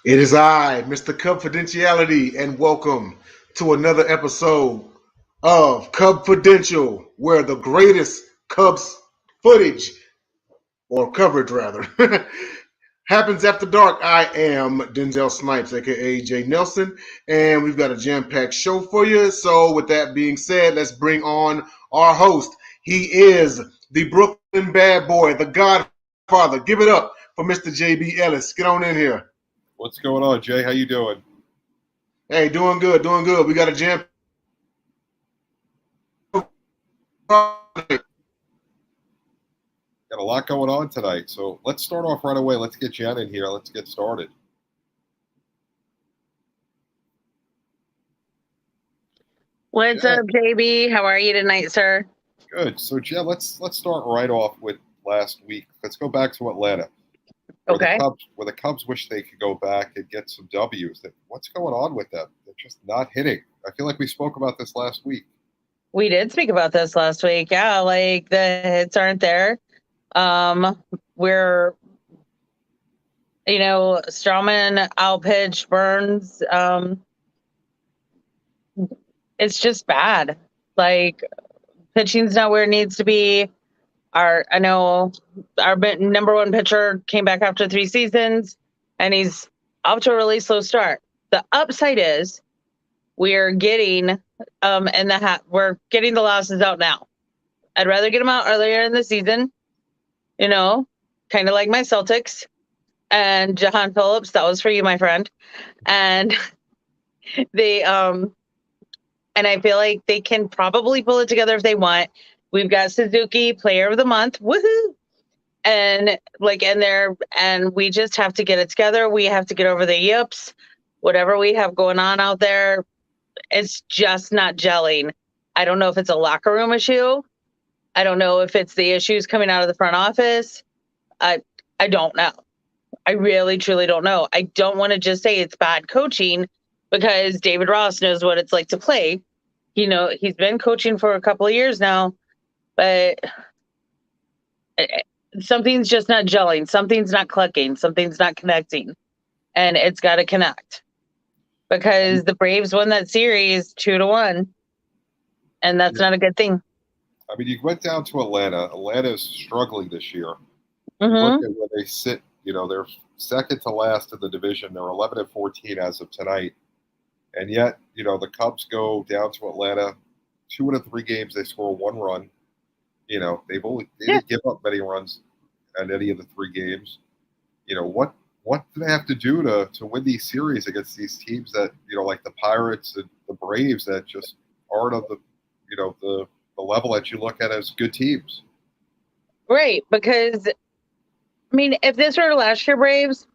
It is I, Mr. Cubfidentiality, and welcome to another episode of Cubfidential, where the greatest Cubs footage, or coverage rather, happens after dark. I am Denzel Snipes, aka Jay Nelson, and we've got a jam-packed show for you. So with that being said, let's bring on our host. He is the Brooklyn bad boy, the Godfather. Give it up for Mr. JB Ellis. Get on in here. What's going on, Jay? How you doing? Hey, doing good, doing good. We got a jam. Got a lot going on tonight, so let's start off right away. Let's get Jen in here. Let's get started. What's Jen, up, JB? How are you tonight, sir? good. So, Jen, let's start right off with last week. Let's go back to Atlanta, where Okay. the Cubs wish they could go back and get some W's. What's going on with them? They're just not hitting. I feel like we spoke about this last week. We did speak about this last week. Yeah, like the hits aren't there. We're Strawman outpitch Burns. It's just bad. Like pitching's not where it needs to be. I know our number one pitcher came back after 3 seasons, and he's off to a really slow start. The upside is we're getting we're getting the losses out now. I'd rather get them out earlier in the season, kind of like my Celtics and Jahan Phillips. That was for you, my friend. And they and I feel like they can probably pull it together if they want. We've got Suzuki, Player of the Month, woohoo! And we just have to get it together. We have to get over the yips. Whatever we have going on out there, it's just not gelling. I don't know if it's a locker room issue. I don't know if it's the issues coming out of the front office. I don't know. I really, truly don't know. I don't want to just say it's bad coaching because David Ross knows what it's like to play. He's been coaching for a couple of years now, but something's just not gelling. Something's not clicking. Something's not connecting. And it's got to connect. Because the Braves won that series 2-1, and that's not a good thing. I mean, you went down to Atlanta. Atlanta is struggling this year. Mm-hmm. You look at where they sit. They're second to last in the division. They're 11-14 as of tonight, and yet, the Cubs go down to Atlanta. 2 out of 3 games, they score 1 run. They didn't give up many runs in any of the 3 games. What do they have to do to win these series against these teams that, like the Pirates and the Braves that just aren't of the level that you look at as good teams? Right, because, if this were last year Braves,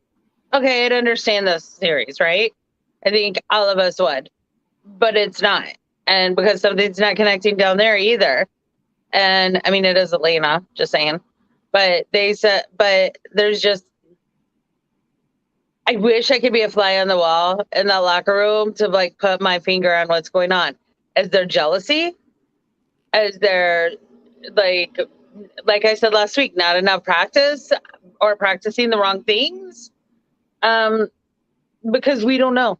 okay, I'd understand this series, right? I think all of us would. But it's not. And because something's not connecting down there either. And, it is Atlanta, just saying. But there's just, I wish I could be a fly on the wall in that locker room to put my finger on what's going on. Is there jealousy? Is there like I said last week, not enough practice or practicing the wrong things? Because we don't know.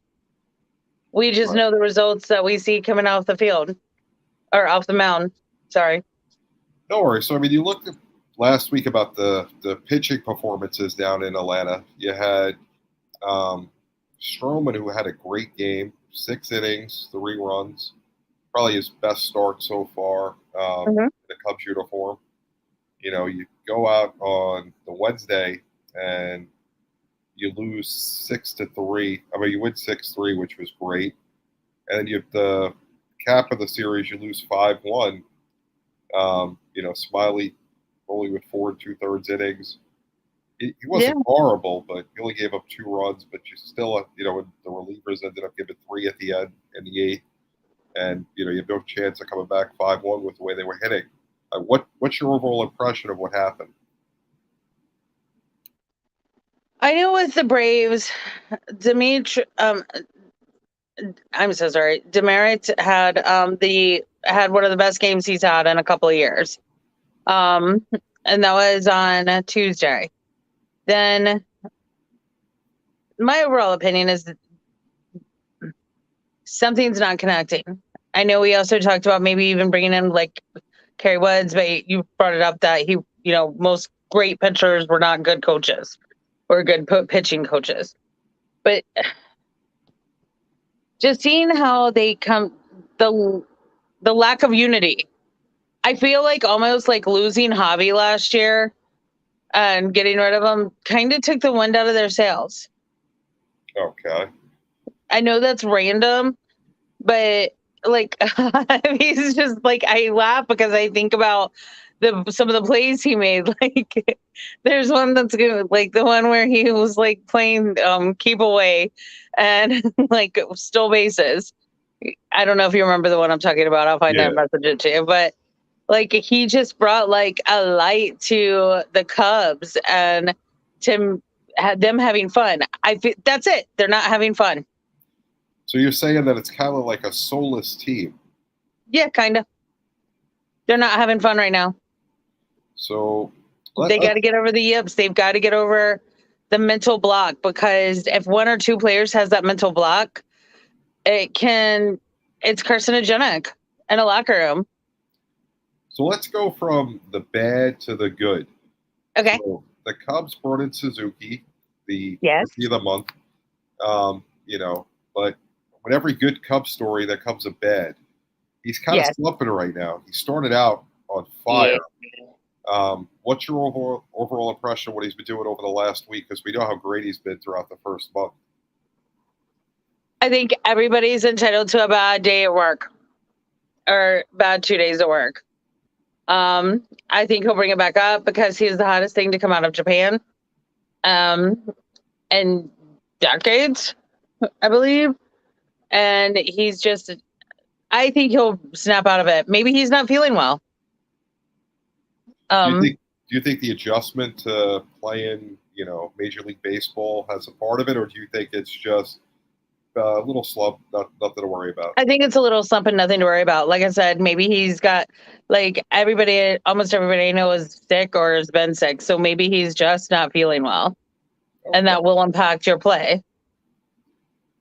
We just know the results that we see coming off the field or off the mound. Sorry. No worries. So, you looked at last week about the pitching performances down in Atlanta. You had Stroman, who had a great game, 6 innings, 3 runs, probably his best start so far in the Cubs uniform. You go out on the Wednesday and you lose 6-3. You win 6-3, which was great. And then you have the cap of the series, you lose 5-1. Smiley only with 4 2/3 innings. He wasn't horrible, but he only gave up 2 runs. But you still, the relievers ended up giving 3 at the end in the 8th, and you have no chance of coming back 5-1 with the way they were hitting. What's your overall impression of what happened? I know with the Braves, I'm so sorry. Demerit had one of the best games he's had in a couple of years. And that was on Tuesday. Then my overall opinion is that something's not connecting. I know we also talked about maybe even bringing in like Kerry Woods, but you brought it up that most great pitchers were not good coaches or good pitching coaches. But just seeing how they come, the lack of unity. I feel like almost like losing Javi last year and getting rid of him kind of took the wind out of their sails. Okay. I know that's random, but like he's just like, I laugh because I think about some of the plays he made. Like there's one that's good, like the one where he was like playing keep away and like stole bases. I don't know if you remember the one I'm talking about. I'll find that message it to you. But like he just brought like a light to the Cubs and to them having fun. I feel that's it. They're not having fun. So you're saying that it's kind of like a soulless team. Yeah, kind of. They're not having fun right now. So they got to get over the yips. They've got to get over the mental block, because if one or two players has that mental block, it's carcinogenic in a locker room. So let's go from the bad to the good. Okay. So the Cubs brought in Suzuki, the Rookie of the month. But with every good Cubs story, there comes a bad. He's kind of slumping right now. He started out on fire. Yeah. What's your overall impression of what he's been doing over the last week? Because we know how great he's been throughout the first month. I think everybody's entitled to a bad day at work or bad 2 days at work. I think he'll bring it back up because he's the hottest thing to come out of Japan. And decades, I believe. And he's just, I think he'll snap out of it. Maybe he's not feeling well. Do you think the adjustment to playing, Major League Baseball has a part of it, or do you think it's just a little slump, nothing to worry about? I think it's a little slump and nothing to worry about. Like I said, maybe he's got, like almost everybody I know is sick or has been sick. So maybe he's just not feeling well. Okay. And that will impact your play.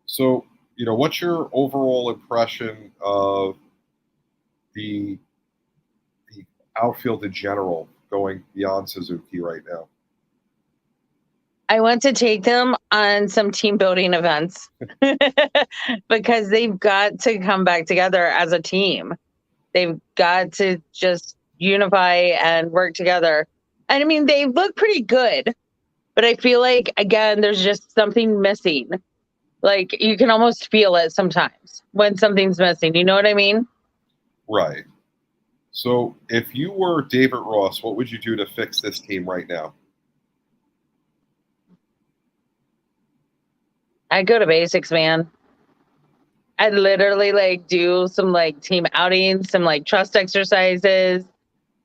So, what's your overall impression of the outfield in general going beyond Suzuki right now? I want to take them on some team building events because they've got to come back together as a team. They've got to just unify and work together. And I mean, they look pretty good, but I feel like, again, there's just something missing. Like you can almost feel it sometimes when something's missing. You know what I mean? Right. So if you were David Ross, what would you do to fix this team right now? I'd go to basics, man. I'd literally do some team outings, some trust exercises,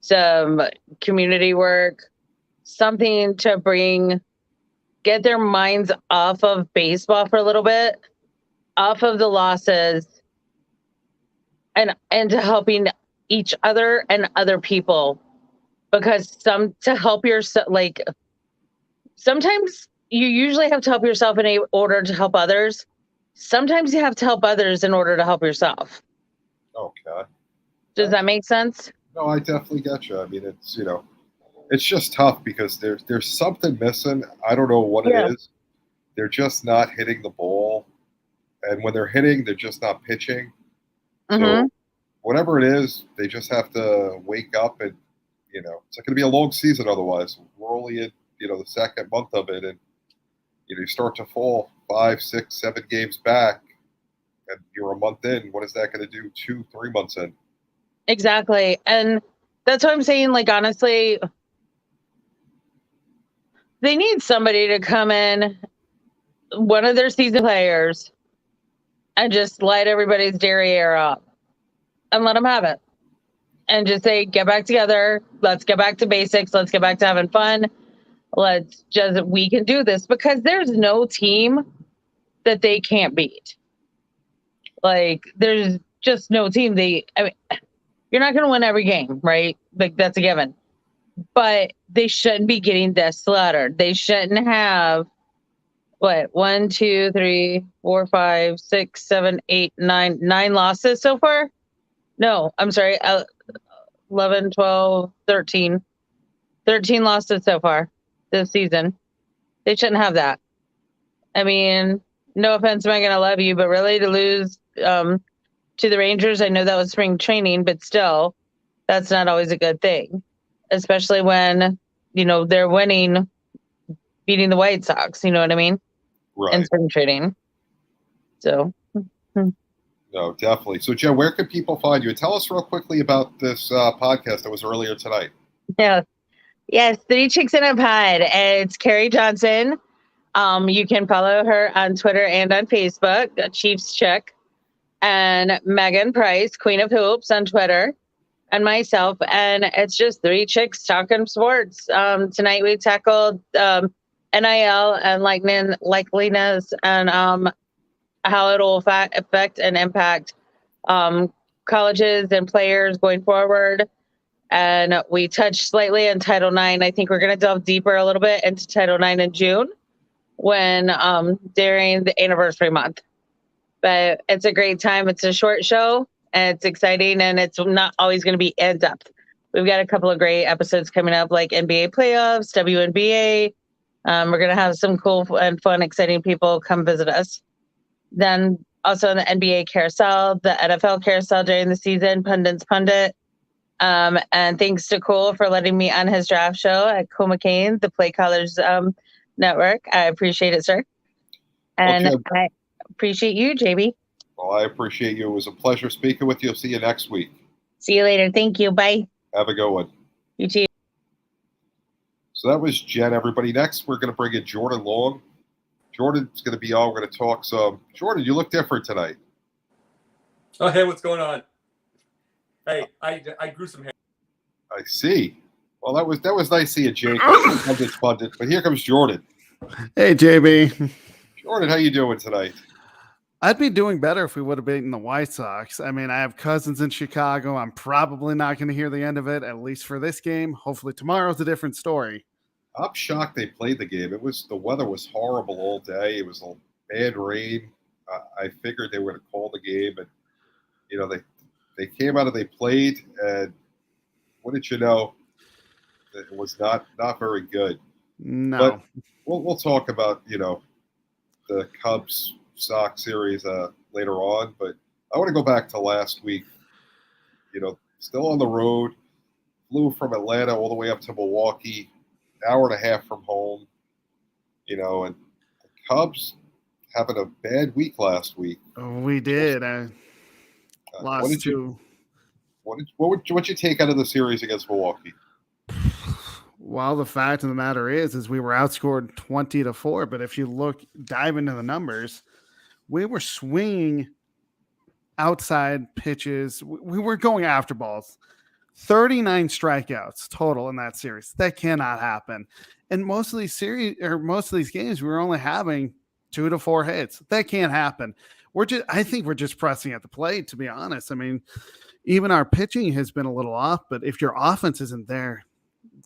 some community work, something to get their minds off of baseball for a little bit, off of the losses, and to helping each other and other people, because to help yourself, sometimes you usually have to help yourself in order to help others. Sometimes you have to help others in order to help yourself. Okay. Does that make sense? No, I definitely get you. I mean, it's, it's just tough because there's something missing. I don't know what it is. They're just not hitting the ball. And when they're hitting, they're just not pitching. Mm-hmm. So whatever it is, they just have to wake up and, it's not going to be a long season otherwise. We're only in, the second month of it. And, you start to fall 5, 6, 7 games back and you're a month in. What is that going to do 2-3 months in? Exactly. And that's what I'm saying. Honestly, they need somebody to come in, one of their season players, and just light everybody's derriere up and let them have it. And just say, get back together. Let's get back to basics. Let's get back to having fun. We can do this, because there's no team that they can't beat. There's just no team. You're not going to win every game, right? That's a given. But they shouldn't be getting this slaughtered. They shouldn't have what, 1, 2, 3, 4, 5, 6, 7, 8, 9, 9 losses so far? No, I'm sorry, 11, 12, 13. 13 losses so far this season. They shouldn't have that. I mean, no offense, Megan, I love you, but really to lose to the Rangers, I know that was spring training, but still, that's not always a good thing, especially when, they're winning, beating the White Sox, you know what I mean? Right. And spring training. So. No, definitely. So, Joe, where can people find you? Tell us real quickly about this podcast that was earlier tonight. Yeah. Yes, Three Chicks in a Pod. It's Carrie Johnson. You can follow her on Twitter and on Facebook, Chiefs Chick, and Megan Price, Queen of Hoops, on Twitter, and myself. And it's just three chicks talking sports. Tonight we tackled NIL and likeliness and how it will affect and impact colleges and players going forward. And we touched slightly on Title IX. I think we're going to delve deeper a little bit into Title IX in June when during the anniversary month. But it's a great time. It's a short show and it's exciting, and it's not always going to be in depth. We've got a couple of great episodes coming up, like NBA playoffs, WNBA. We're going to have some cool and fun, exciting people come visit us. Then also in the NBA carousel, the NFL carousel during the season, Pundit's Pundit. And thanks to Cole for letting me on his draft show at Cole McCain, the Play Callers Network. I appreciate it, sir. And I appreciate you, JB. Well, I appreciate you. It was a pleasure speaking with you. See you next week. See you later. Thank you. Bye. Have a good one. You too. So that was Jen, everybody. Next, we're going to bring in Jordan Long. Jordan's going to be on. We're going to talk some. Jordan, you look different tonight. Oh, hey, what's going on? Hey, I grew some hair. I see. Well, that was nice seeing Jake. But here comes Jordan. Hey, JB. Jordan, how you doing tonight? I'd be doing better if we would have beaten the White Sox. I mean, I have cousins in Chicago. I'm probably not going to hear the end of it, at least for this game. Hopefully tomorrow's a different story. I'm shocked they played the game. The weather was horrible all day. It was a bad rain. I figured they were going to call the game, and they came out and they played, and what did you know? It was not very good. No. But we'll talk about the Cubs Sox series later on. But I want to go back to last week. Still on the road, flew from Atlanta all the way up to Milwaukee, an hour and a half from home. And the Cubs having a bad week last week. We did. Lost two. What'd you take out of the series against Milwaukee? Well, the fact of the matter is we were outscored 20-4. But if you dive into the numbers, we were swinging outside pitches. We were going after balls. 39 strikeouts total in that series. That cannot happen. And most of these games, we were only having 2 to 4 hits. That can't happen. I think we're just pressing at the plate, to be honest. I mean, even our pitching has been a little off, but if your offense isn't there,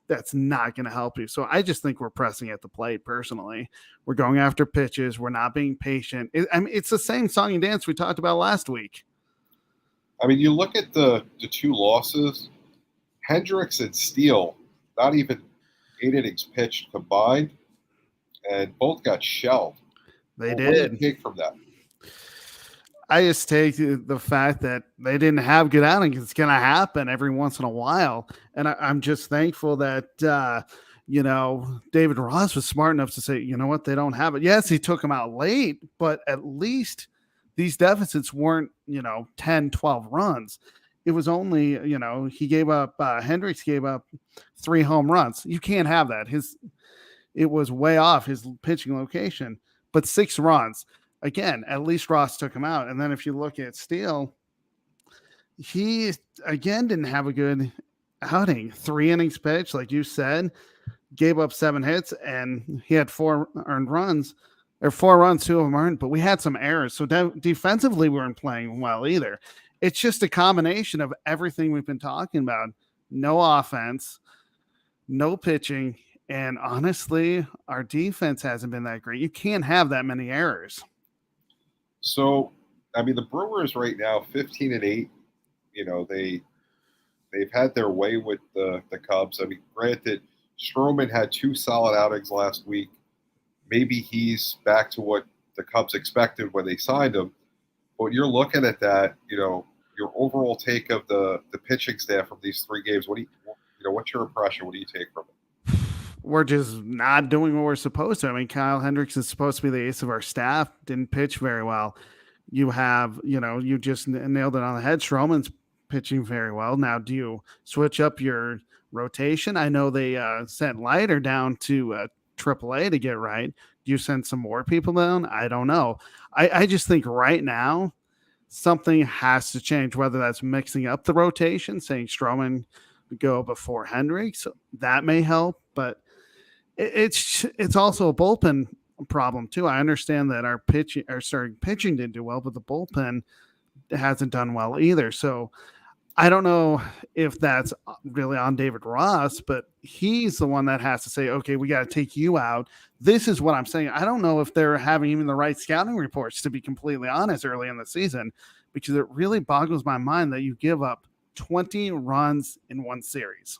that's not going to help you. So I just think we're pressing at the plate personally. We're going after pitches. We're not being patient. It's the same song and dance we talked about last week. I mean, you look at the 2 losses, Hendricks and Steele, not even 8 innings pitched combined, and both got shelled. They did. What do you take from that? I just take the fact that they didn't have good outings. It's going to happen every once in a while. And I'm just thankful that, David Ross was smart enough to say, you know what, they don't have it. Yes, he took them out late, but at least these deficits weren't, 10, 12 runs. It was only, he gave up, Hendricks gave up 3 home runs. You can't have that. It was way off his pitching location, but 6 runs. Again, at least Ross took him out. And then if you look at Steele, he, again, didn't have a good outing. 3 innings pitched, like you said, gave up 7 hits, and he had 4 earned runs. Or 4 runs, 2 of them earned, but we had some errors. So defensively, we weren't playing well either. It's just a combination of everything we've been talking about. No offense, no pitching, And honestly, our defense hasn't been that great. You can't have that many errors. So, I mean, the Brewers right now, 15-8. You know, they've had their way with the Cubs. I mean, granted, Stroman had 2 solid outings last week. Maybe he's back to what the Cubs expected when they signed him. But you're looking at that, your overall take of the pitching staff from these 3 games. What's your impression? What do you take from it? We're just not doing what we're supposed to. I mean, Kyle Hendricks is supposed to be the ace of our staff, didn't pitch very well. You have, you just nailed it on the head. Stroman's pitching very well. Now, do you switch up your rotation? I know they sent Leiter down to AAA to get right. Do you send some more people down? I don't know. I just think right now something has to change, whether that's mixing up the rotation, saying Stroman go before Hendricks. That may help, but it's also a bullpen problem too. I understand that our starting pitching didn't do well, but the bullpen hasn't done well either. So I don't know if that's really on David Ross, but he's the one that has to say, okay, we got to take you out. This is what I'm saying. I don't know if they're having even the right scouting reports, to be completely honest, early in the season, because it really boggles my mind that you give up 20 runs in one series.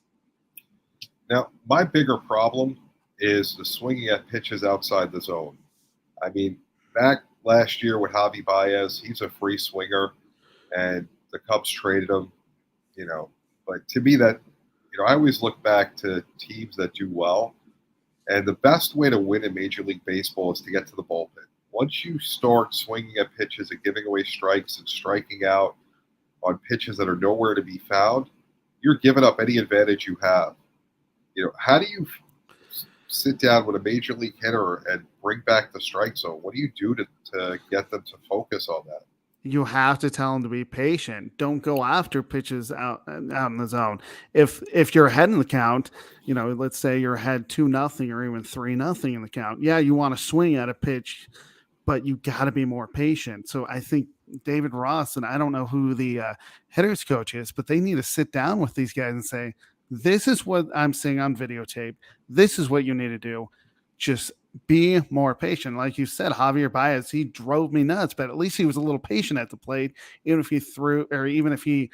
Now, my bigger problem is the swinging at pitches outside the zone. I mean, back last year with Javi Baez, he's a free swinger, and the Cubs traded him, But to me, I always look back to teams that do well, and the best way to win in Major League Baseball is to get to the bullpen. Once you start swinging at pitches and giving away strikes and striking out on pitches that are nowhere to be found, you're giving up any advantage you have. How do you sit down with a major league hitter and bring back the strike zone? What do you do to get them to focus on that? You have to tell them to be patient. Don't go after pitches out in the zone. If you're ahead in the count, let's say you're ahead 2-0 or even 3-0 in the count. Yeah, you want to swing at a pitch, but you got to be more patient. So I think David Ross, and I don't know who the hitters coach is, but they need to sit down with these guys and say, this is what I'm seeing on videotape. This is what you need to do. Just be more patient. Like you said, Javier Baez, he drove me nuts, but at least he was a little patient at the plate, even if he threw, or even if he,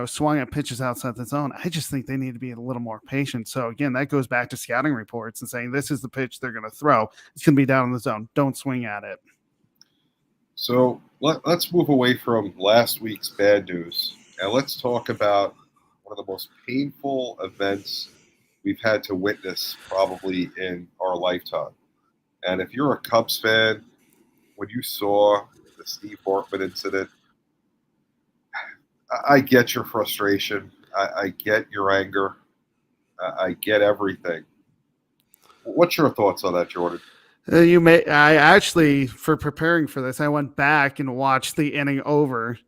swung at pitches outside the zone. I just think they need to be a little more patient. So again, that goes back to scouting reports and saying, this is the pitch they're going to throw. It's going to be down in the zone. Don't swing at it. So let's move away from last week's bad news, and let's talk about one of the most painful events we've had to witness probably in our lifetime. And if you're a Cubs fan, when you saw the Steve Bartman incident, I get your frustration. I get your anger. I get everything. What's your thoughts on that, Jordan? I actually, for preparing for this, I went back and watched the inning over,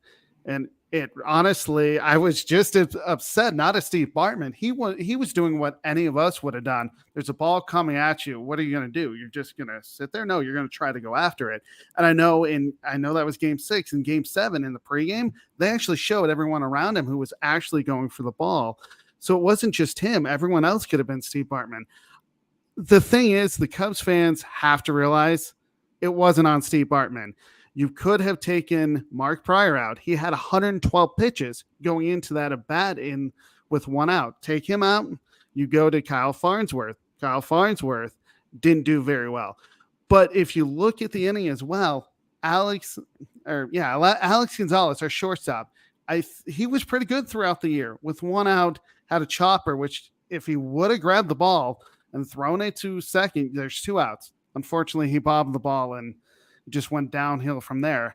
and it honestly, I was just upset, not at Steve Bartman. He was doing what any of us would have done. There's a ball coming at you. What are you going to do? You're just going to sit there? No, you're going to try to go after it. And I know that was game 6. In game 7 in the pregame, they actually showed everyone around him who was actually going for the ball. So it wasn't just him. Everyone else could have been Steve Bartman. The thing is, the Cubs fans have to realize it wasn't on Steve Bartman. You could have taken Mark Pryor out. He had 112 pitches going into that at bat with 1 out. Take him out. You go to Kyle Farnsworth. Kyle Farnsworth didn't do very well. But if you look at the inning as well, Alex Gonzalez, our shortstop, he was pretty good throughout the year. With 1 out, had a chopper, which if he would have grabbed the ball and thrown it to second, there's 2 outs. Unfortunately, he bobbed the ball and just went downhill from there.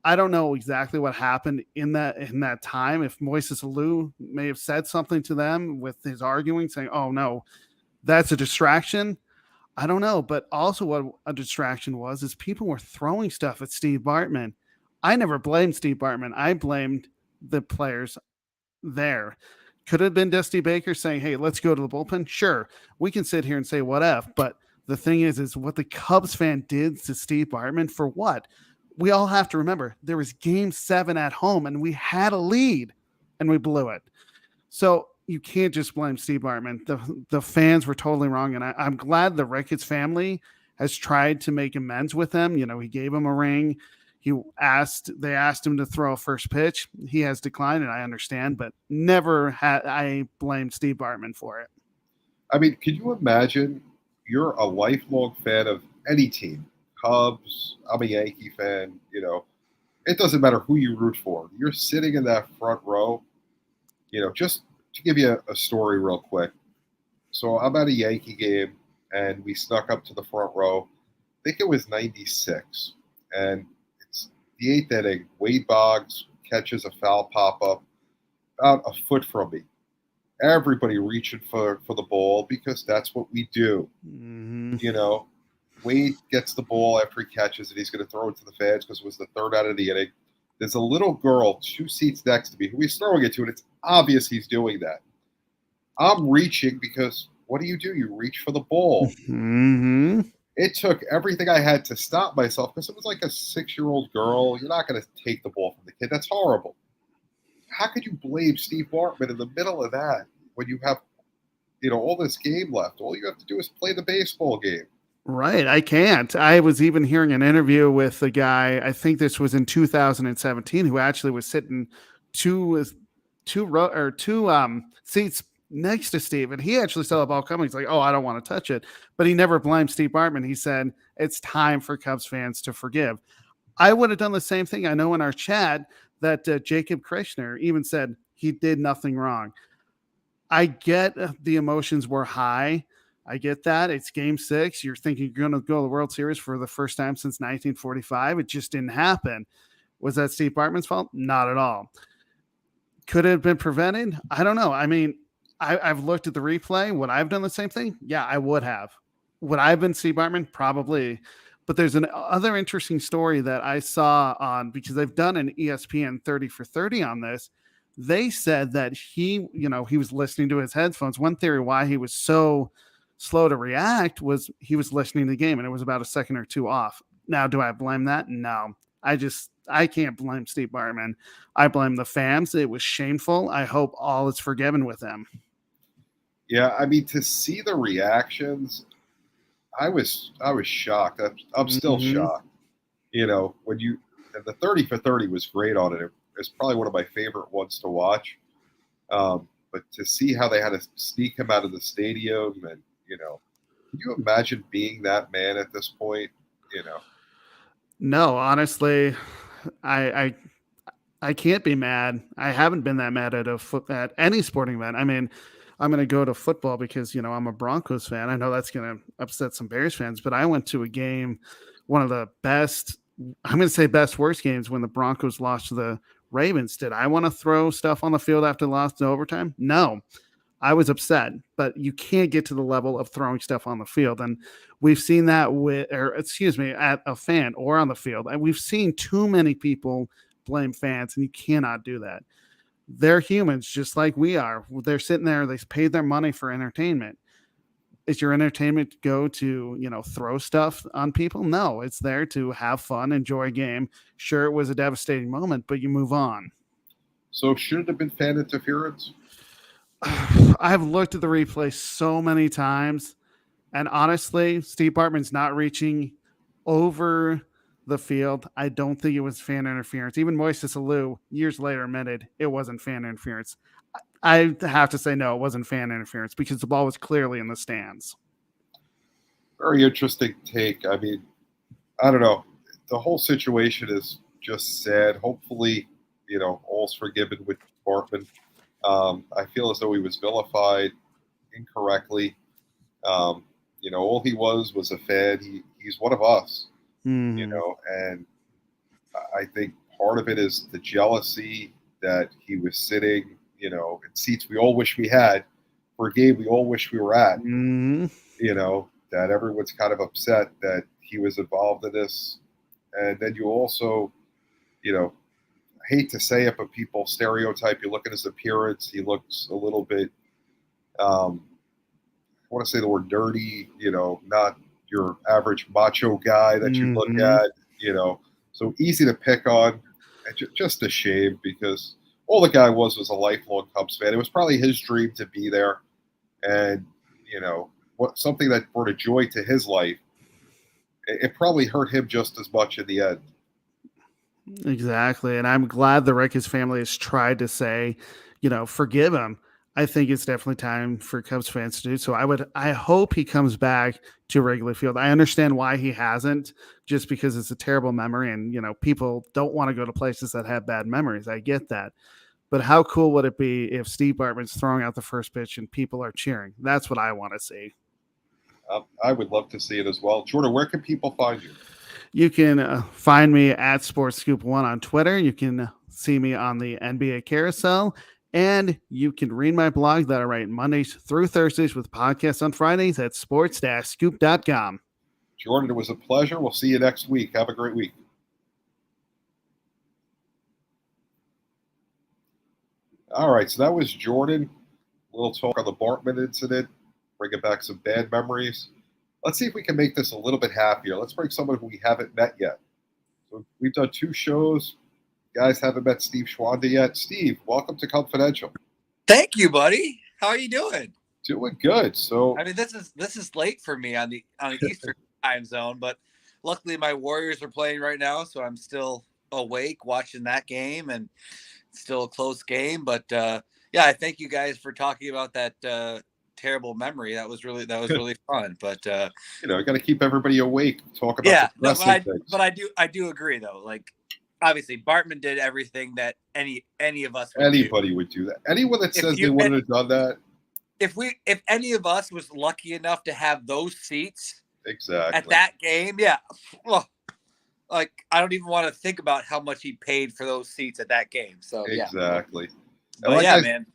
I don't know exactly what happened in that time. If Moises Alou may have said something to them with his arguing, saying, "Oh no, that's a distraction." I don't know, but also what a distraction was is people were throwing stuff at Steve Bartman. I never blamed Steve Bartman. I blamed the players there. Could have been Dusty Baker saying, "Hey, let's go to the bullpen." Sure, we can sit here and say what if, but the thing is what the Cubs fan did to Steve Bartman for what? We all have to remember there was game 7 at home and we had a lead and we blew it. So you can't just blame Steve Bartman. The fans were totally wrong, and I'm glad the Ricketts family has tried to make amends with him. You know, he gave him a ring. They asked him to throw a first pitch. He has declined, and I understand, but never had I blamed Steve Bartman for it. I mean, can you imagine you're a lifelong fan of any team, Cubs, I'm a Yankee fan, you know, it doesn't matter who you root for. You're sitting in that front row, you know, just to give you a story real quick. So I'm at a Yankee game, and we snuck up to the front row. I think it was 96. And it's the eighth inning. Wade Boggs catches a foul pop-up about a foot from me. Everybody reaching for the ball because that's what we do. Mm-hmm. You know, Wade gets the ball after he catches it. He's going to throw it to the fans because it was the third out of the inning. There's a little girl 2 seats next to me who he's throwing it to, and it's obvious he's doing that. I'm reaching because what do? You reach for the ball. Mm-hmm. It took everything I had to stop myself because it was like a 6-year-old girl. You're not going to take the ball from the kid. That's horrible. How could you blame Steve Bartman in the middle of that when you have, you know, all this game left? All you have to do is play the baseball game. Right. I can't. I was even hearing an interview with a guy, I think this was in 2017, who actually was sitting two seats next to Steve. And he actually saw the ball coming. He's like, oh, I don't want to touch it. But he never blamed Steve Bartman. He said, it's time for Cubs fans to forgive. I would have done the same thing. I know in our chat that Jacob Krishner even said he did nothing wrong. I get the emotions were high. I get that. It's game 6. You're thinking you're going to go to the World Series for the first time since 1945. It just didn't happen. Was that Steve Bartman's fault? Not at all. Could it have been prevented? I don't know. I mean, I've looked at the replay. Would I have done the same thing? Yeah, I would have. Would I have been Steve Bartman? Probably. But there's another interesting story that I saw on, because they've done an ESPN 30 for 30 on this. They said that he was listening to his headphones. One theory why he was so slow to react was he was listening to the game and it was about a second or two off. Now, do I blame that? No. I can't blame Steve Bartman. I blame the fans. It was shameful. I hope all is forgiven with them. Yeah, I mean, to see the reactions, I was shocked. I'm still shocked. You know, when the 30 for 30 was great on it. It's probably one of my favorite ones to watch. But to see how they had to sneak him out of the stadium, and you know, can you imagine being that man at this point? You know. No, honestly, I can't be mad. I haven't been that mad at any sporting event. I mean, I'm going to go to football because, you know, I'm a Broncos fan. I know that's going to upset some Bears fans, but I went to a game, one of the best, I'm going to say best worst games, when the Broncos lost to the Ravens. Did I want to throw stuff on the field after the loss to overtime? No. I was upset, but you can't get to the level of throwing stuff on the field. And we've seen that at a fan or on the field. And we've seen too many people blame fans, and you cannot do that. They're humans just like we are. They're sitting there, they paid their money for entertainment. Is your entertainment to go to, you know, throw stuff on people? No, it's there to have fun, enjoy a game. Sure, it was a devastating moment, but you move on. So should it have been fan interference? I've looked at the replay so many times, and honestly, Steve Bartman's not reaching over the field. I don't think it was fan interference. Even Moises Alou years later admitted it wasn't fan interference. I have to say no, it wasn't fan interference because the ball was clearly in the stands. Very interesting take. I mean, I don't know. The whole situation is just sad. Hopefully, you know, all's forgiven with Bartman. I feel as though he was vilified incorrectly. You know, all he was a fan. He's one of us, you know, and I think part of it is the jealousy that he was sitting, you know, in seats we all wish we had for a game we all wish we were at, you know, that everyone's kind of upset that he was involved in this. And then you also, you know, I hate to say it, but people stereotype. You look at his appearance, he looks a little bit, I want to say the word dirty, you know, not your average macho guy that you look at, you know, so easy to pick on. Just a shame because all the guy was a lifelong Cubs fan. It was probably his dream to be there, and something that brought a joy to his life. It probably hurt him just as much in the end. Exactly. And I'm glad the Ricketts family has tried to say, forgive him. I think it's definitely time for Cubs fans to do so. I hope he comes back to Wrigley Field. I understand why he hasn't, just because it's a terrible memory and, people don't want to go to places that have bad memories. I get that. But how cool would it be if Steve Bartman's throwing out the first pitch and people are cheering? That's what I want to see. I would love to see it as well. Jordan, where can people find you? You can find me at SportsScoop1 on Twitter. You can see me on the NBA Carousel. And you can read my blog that I write Mondays through Thursdays with podcasts on Fridays at sports-scoop.com. Jordan, it was a pleasure. We'll see you next week. Have a great week. All right, so that was Jordan. A little talk on the Bartman incident, bringing back some bad memories. Let's see if we can make this a little bit happier. Let's bring someone who we haven't met yet. So we've done 2 shows. You guys haven't met Steve Schwanda yet. Steve, welcome to Cubfidential. Thank you, buddy. How are you doing? Doing good. So I mean, this is late for me on the Eastern time zone, but luckily my Warriors are playing right now, so I'm still awake watching that game, and it's still a close game. But yeah, I thank you guys for talking about that terrible memory. That was really fun. But I got to keep everybody awake. Talk about the wrestling things. But I do agree though. Like, obviously, Bartman did everything that any of us would would do that. Anyone that says they wouldn't have done that. If any of us was lucky enough to have those seats exactly at that game, yeah, well, like I don't even want to think about how much he paid for those seats at that game. So exactly. But yeah, man.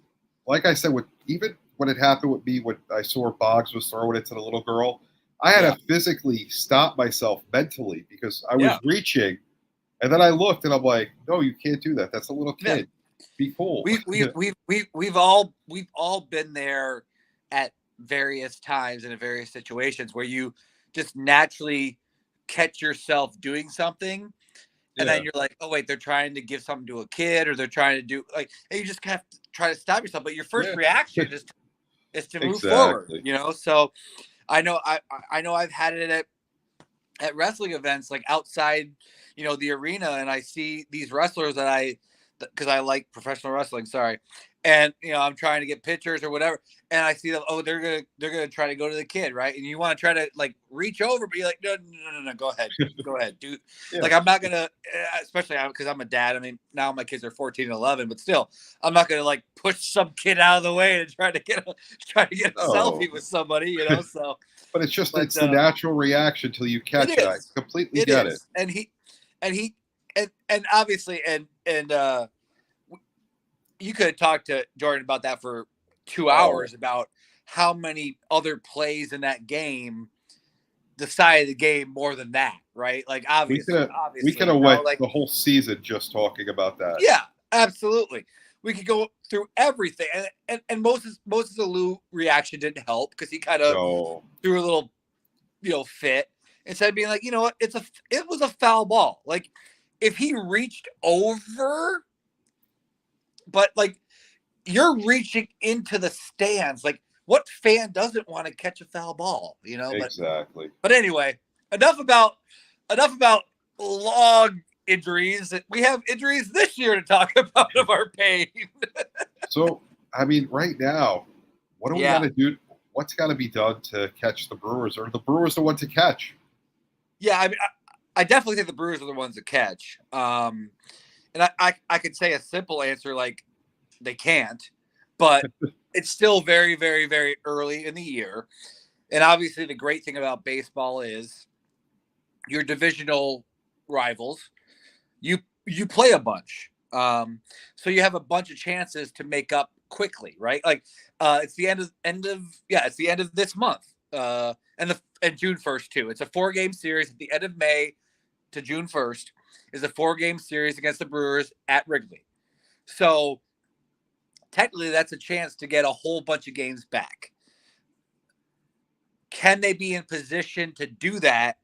Like I said, even when it happened with me, when I saw Boggs was throwing it to the little girl, I had to physically stop myself mentally because I was reaching. And then I looked and I'm like, no, you can't do that. That's a little kid. Yeah. Be cool. We've all been there at various times and in various situations where you just naturally catch yourself doing something, and then you're like, oh wait, they're trying to give something to a kid, or they're trying to do and you just have to try to stop yourself. But your first reaction is to move forward. So I know I've had it at wrestling events, like outside, the arena, and I see these wrestlers because I like professional wrestling. Sorry. And, I'm trying to get pictures or whatever. And I see them, they're going to try to go to the kid. Right. And you want to try to like reach over, but you're like, no, go ahead. Go ahead. Dude. Yeah. Like, I'm not going to, especially because I'm a dad. I mean, now my kids are 14 and 11, but still, I'm not going to like push some kid out of the way and try to get a selfie with somebody, so. But it's just, it's the natural reaction till you catch it. I completely get it. And obviously, and you could have talked to Jordan about that for 2 hours about how many other plays in that game decided the game more than that, right? Like, obviously, we could have went the whole season just talking about that. Yeah, absolutely. We could go through everything, and Moses' Alou reaction didn't help because he kind of threw a little, fit instead of being like, what, it was a foul ball. Like, if he reached over, but like you're reaching into the stands, like what fan doesn't want to catch a foul ball, Exactly. But anyway, enough about long injuries. We have injuries this year to talk about of our pain. So, I mean, right now, what do we got to do? What's got to be done to catch the Brewers? Or the Brewers the one to catch? Yeah, I mean, I definitely think the Brewers are the ones to catch. And I could say a simple answer like they can't, but it's still very, very, very early in the year. And obviously the great thing about baseball is your divisional rivals, you play a bunch. So you have a bunch of chances to make up quickly, right? Like it's the end of this month. And June 1st too. It's a 4-game series at the end of May to June 1st is a 4-game series against the Brewers at Wrigley. So technically that's a chance to get a whole bunch of games back. Can they be in position to do that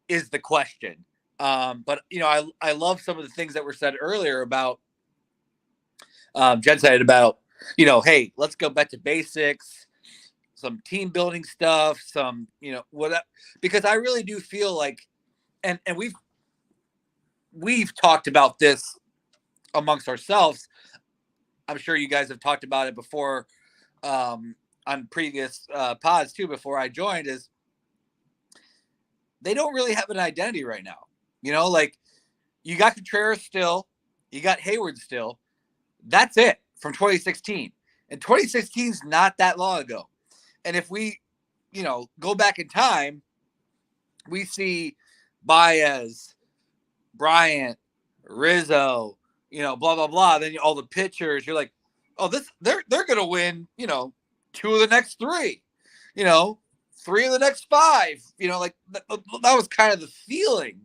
is the question. But I love some of the things that were said earlier about Jen said about, hey, let's go back to basics, some team building stuff, some, because I really do feel like, and we've talked about this amongst ourselves. I'm sure you guys have talked about it before on previous pods too, before I joined, is they don't really have an identity right now. Like you got Contreras still, you got Hayward still. That's it from 2016. And 2016 is not that long ago. And if we, go back in time, we see Baez, Bryant, Rizzo, blah, blah, blah. Then all the pitchers, you're like, oh, they're going to win, 2 of the next 3, 3 of the next 5, like that was kind of the feeling.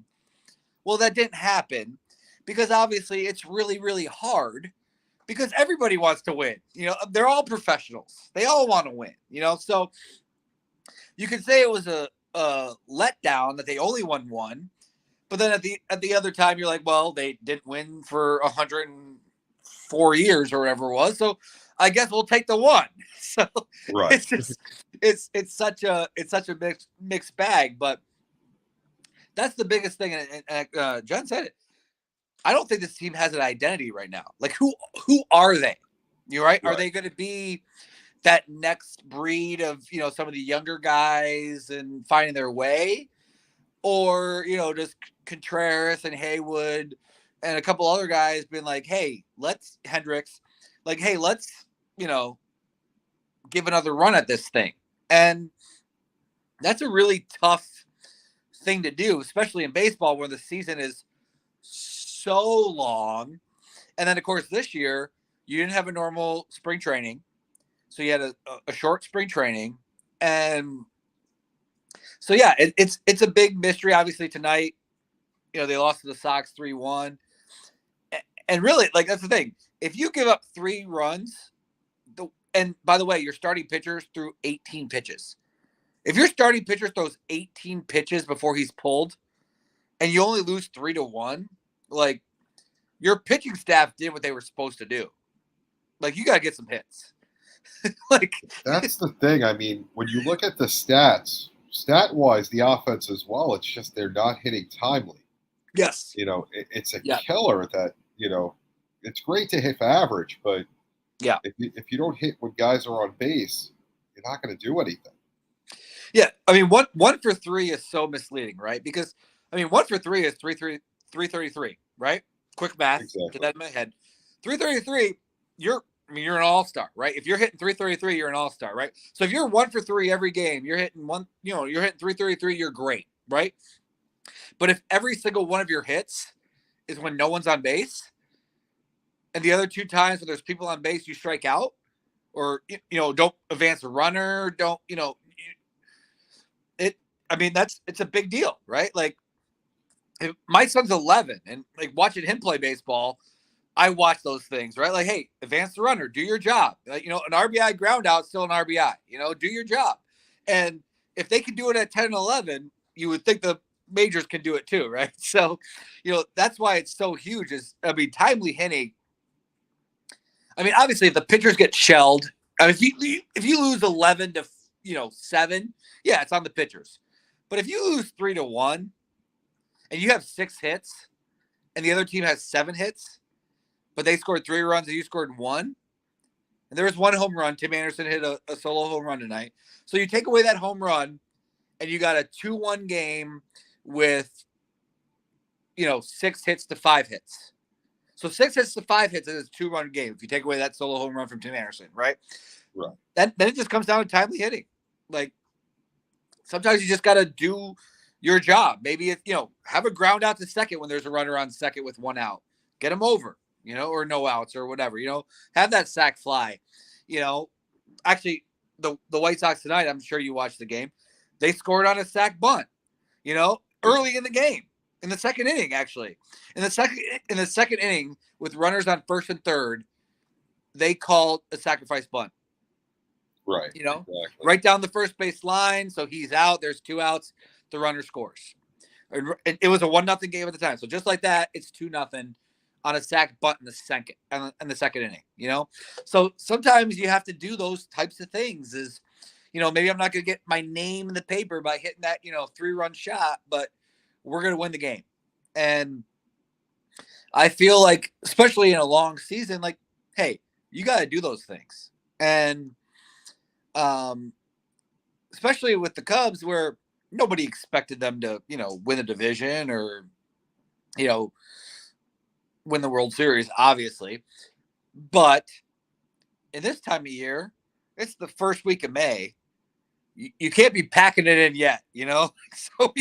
Well, that didn't happen because obviously it's really, really hard because everybody wants to win. They're all professionals. They all want to win, so you could say it was a letdown that they only won 1. But then at the other time, you're like, well, they didn't win for 104 years or whatever it was. So I guess we'll take the 1. So Right. it's just it's such a mixed bag. But that's the biggest thing. And John said it. I don't think this team has an identity right now. Like who are they? You're right. Are they going to be that next breed of some of the younger guys and finding their way? Or, just Contreras and Haywood and a couple other guys been like, hey, Hendricks, like, hey, let's, give another run at this thing. And that's a really tough thing to do, especially in baseball where the season is so long. And then, of course, this year, you didn't have a normal spring training. So you had a short spring training. And so, yeah, it's a big mystery. Obviously, tonight, they lost to the Sox 3-1. And really, like, that's the thing. If you give up 3 runs, and by the way, your starting pitchers threw 18 pitches. If your starting pitcher throws 18 pitches before he's pulled and you only lose 3-1, like, your pitching staff did what they were supposed to do. Like, you got to get some hits. Like, that's the thing. I mean, when you look at the stats, stat-wise, the offense as well, it's just they're not hitting timely. Yes. It's a killer that, it's great to hit for average, but if you don't hit when guys are on base, you're not going to do anything. Yeah. I mean, 1 for 3 is so misleading, right? Because, 1 for 3 is 333, right? Quick math. Exactly. Get that in my head. 333, you're an all-star, right? If you're hitting 333, you're an all-star, right? So if you're 1 for 3 every game, you're hitting you're hitting 333, you're great, right? But if every single one of your hits is when no one's on base, and the other 2 times when there's people on base, you strike out, or don't advance a runner, don't it's a big deal, right? Like, if my son's 11, and like watching him play baseball, I watch those things, right? Like, hey, advance the runner, do your job. Like, an RBI ground out, still an RBI, do your job. And if they can do it at 10 and 11, you would think the majors can do it too, right? So, that's why it's so huge timely hitting. Obviously if the pitchers get shelled, if you lose 11 to, 7, yeah, it's on the pitchers. But if you lose 3-1 and you have 6 hits and the other team has 7 hits, but they scored 3 runs and you scored 1, and there was 1 home run. Tim Anderson hit a solo home run tonight. So you take away that home run and you got a 2-1 game with, 6 hits to 5 hits. So 6 hits to 5 hits is a 2-run game. If you take away that solo home run from Tim Anderson, right? Right. Then it just comes down to timely hitting. Like, sometimes you just got to do your job. Maybe it's, have a ground out to second when there's a runner on second with 1 out. Get him over, or no outs or whatever. Have that sac fly. Actually, the White Sox tonight, I'm sure you watched the game. They scored on a sac bunt, early in the game. In the second inning, actually. In the second inning, with runners on first and third, they called a sacrifice bunt. Right. Exactly. Right down the first base line. So he's out. There's 2 outs. The runner scores. It was a 1-0 game at the time. So just like that, it's 2-0. on a sack bunt in the second inning, So sometimes you have to do those types of things is, maybe I'm not going to get my name in the paper by hitting that, 3-run shot, but we're going to win the game. And I feel like, especially in a long season, like, hey, you got to do those things. And especially with the Cubs where nobody expected them to, win a division or, win the World Series, obviously. But in this time of year, it's the first week of May. You can't be packing it in yet, So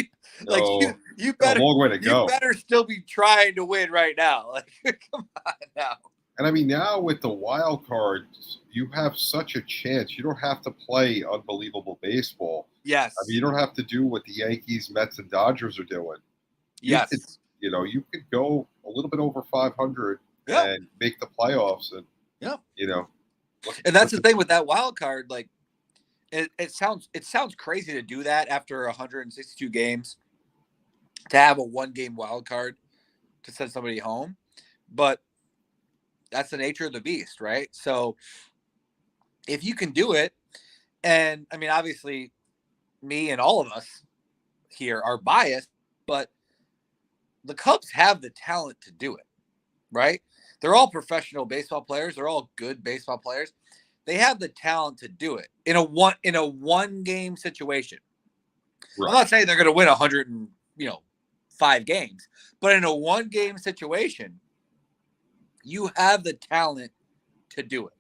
you better a long way to go. You better still be trying to win right now. Like, come on now. And I mean, now with the wild cards, you have such a chance. You don't have to play unbelievable baseball. Yes. I mean, you don't have to do what the Yankees, Mets, and Dodgers are doing. Yes. You could go a little bit over 500 and make the playoffs. And, and that's the thing with that wild card. Like, it sounds crazy to do that after 162 games, to have a 1-game wild card to send somebody home. But that's the nature of the beast, right? So if you can do it, and I mean, obviously me and all of us here are biased, but the Cubs have the talent to do it, right? They're all professional baseball players. They're all good baseball players. They have the talent to do it in a one-game situation. Right. I'm not saying they're going to win 105 games, but in a 1-game situation, you have the talent to do it.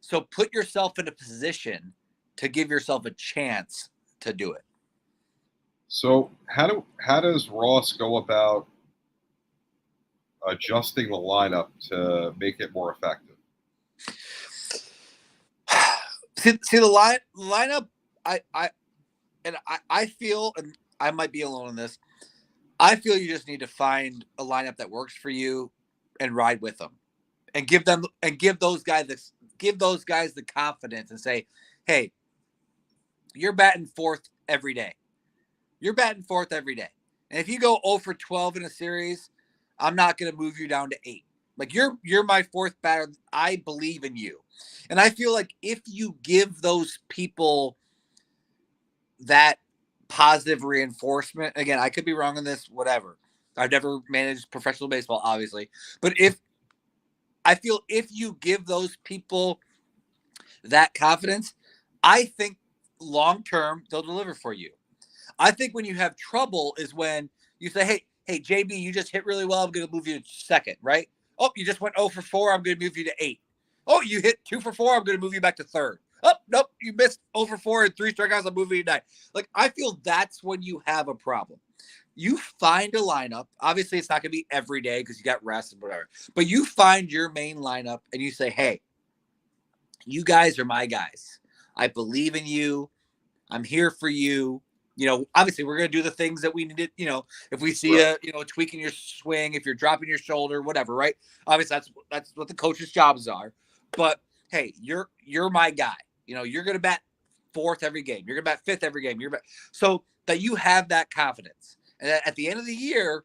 So put yourself in a position to give yourself a chance to do it. So how does Ross go about adjusting the lineup to make it more effective? See the lineup. I feel, and I might be alone in this, I feel you just need to find a lineup that works for you and ride with them, and give those guys the confidence and say, hey, you're batting fourth every day. You're batting fourth every day. And if you go 0 for 12 in a series, I'm not going to move you down to 8. Like, you're my fourth batter. I believe in you. And I feel like if you give those people that positive reinforcement, again, I could be wrong on this, whatever. I've never managed professional baseball, obviously. But if you give those people that confidence, I think long-term they'll deliver for you. I think when you have trouble is when you say, hey, JB, you just hit really well. I'm going to move you to second, right? Oh, you just went 0 for 4. I'm going to move you to 8. Oh, you hit 2 for 4. I'm going to move you back to third. Oh, nope, you missed 0 for 4 and 3 strikeouts. I'm moving you to 9. Like, I feel that's when you have a problem. You find a lineup. Obviously, it's not going to be every day because you got rest and whatever. But you find your main lineup and you say, hey, you guys are my guys. I believe in you. I'm here for you. Obviously we're going to do the things that we needed, if we see a tweaking your swing, if you're dropping your shoulder, whatever, right? Obviously that's what the coach's jobs are. But hey, you're my guy. You're going to bat fourth every game. You're going to bat fifth every game. So that you have that confidence. And at the end of the year,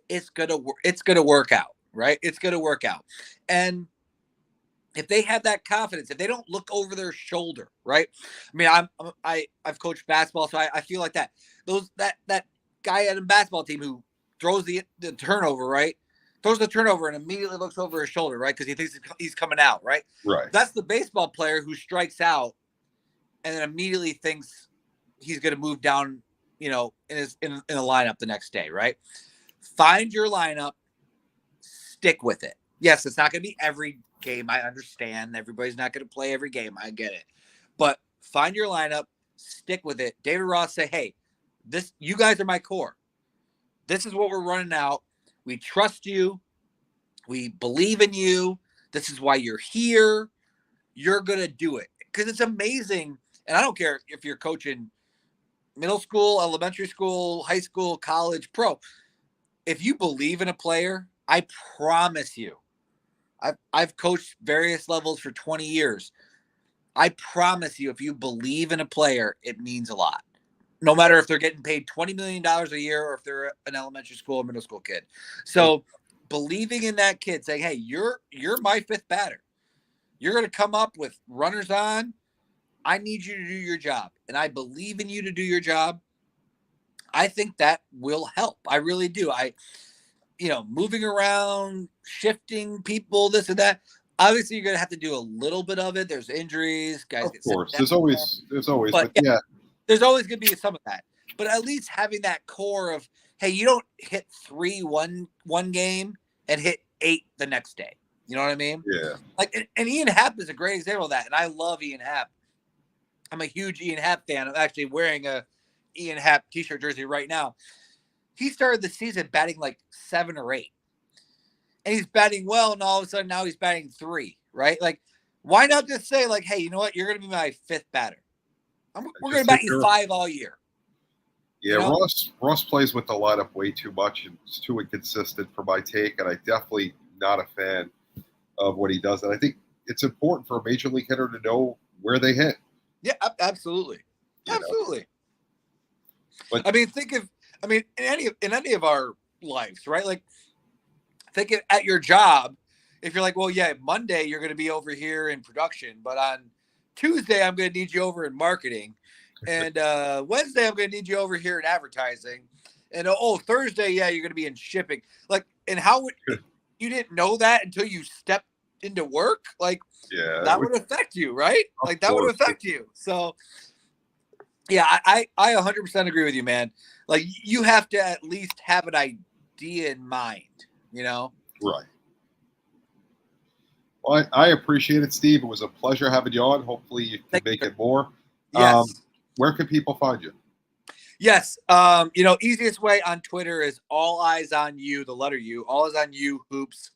it's going to work out, right? It's going to work out. And if they have that confidence, if they don't look over their shoulder, right? I mean, I've coached basketball, so I feel like that. That guy at a basketball team who throws the turnover, right? Throws the turnover and immediately looks over his shoulder, right? Because he thinks he's coming out, right? Right. That's the baseball player who strikes out and then immediately thinks he's going to move down, in a lineup the next day, right? Find your lineup, stick with it. Yes, it's not going to be every game. I understand everybody's not going to play every game. I get it. But find your lineup, stick with it. David Ross say, hey, you guys are my core. This is what we're running out. We trust you. We believe in you. This is why you're here. You're going to do it. Because it's amazing. And I don't care if you're coaching middle school, elementary school, high school, college, pro. If you believe in a player, I promise you, I've coached various levels for 20 years. I promise you, if you believe in a player, it means a lot. No matter if they're getting paid $20 million a year or if they're an elementary school or middle school kid. So believing in that kid, saying, hey, you're my fifth batter. You're going to come up with runners on. I need you to do your job, and I believe in you to do your job. I think that will help. I really do. Moving around, shifting people, this and that. Obviously, you're going to have to do a little bit of it. There's injuries, guys. Of course, there's always, but yeah, there's always going to be some of that. But at least having that core of, hey, you don't hit 3 one game and hit 8 the next day. You know what I mean? Yeah. Like, and Ian Happ is a great example of that. And I love Ian Happ. I'm a huge Ian Happ fan. I'm actually wearing a Ian Happ t-shirt jersey right now. He started the season batting like 7 or 8. And he's batting well, and all of a sudden now he's batting 3, right? Like, why not just say, like, hey, you know what? You're going to be my 5th batter. We're going to bat you 5 all year. Yeah, you know? Ross plays with the lineup way too much, and it's too inconsistent for my take, and I'm definitely not a fan of what he does. And I think it's important for a major league hitter to know where they hit. Yeah, absolutely. Absolutely. But, I mean, in any of our lives, right? Like, think at your job, if you're like, well, yeah, Monday you're going to be over here in production, but on Tuesday I'm going to need you over in marketing, and Wednesday I'm going to need you over here in advertising, and Thursday, yeah, you're going to be in shipping. Like, and how would you didn't know that until you stepped into work? Like, yeah, that would affect you, right? Like, that would affect you. So, yeah, I 100% agree with you, man. Like, you have to at least have an idea in mind. You know? Right. Well, I appreciate it, Steve. It was a pleasure having you on. Hopefully you can make it more. Yes. Where can people find you? Yes. Easiest way on Twitter is All Eyes on You, the letter U. All Eyes on You Hoops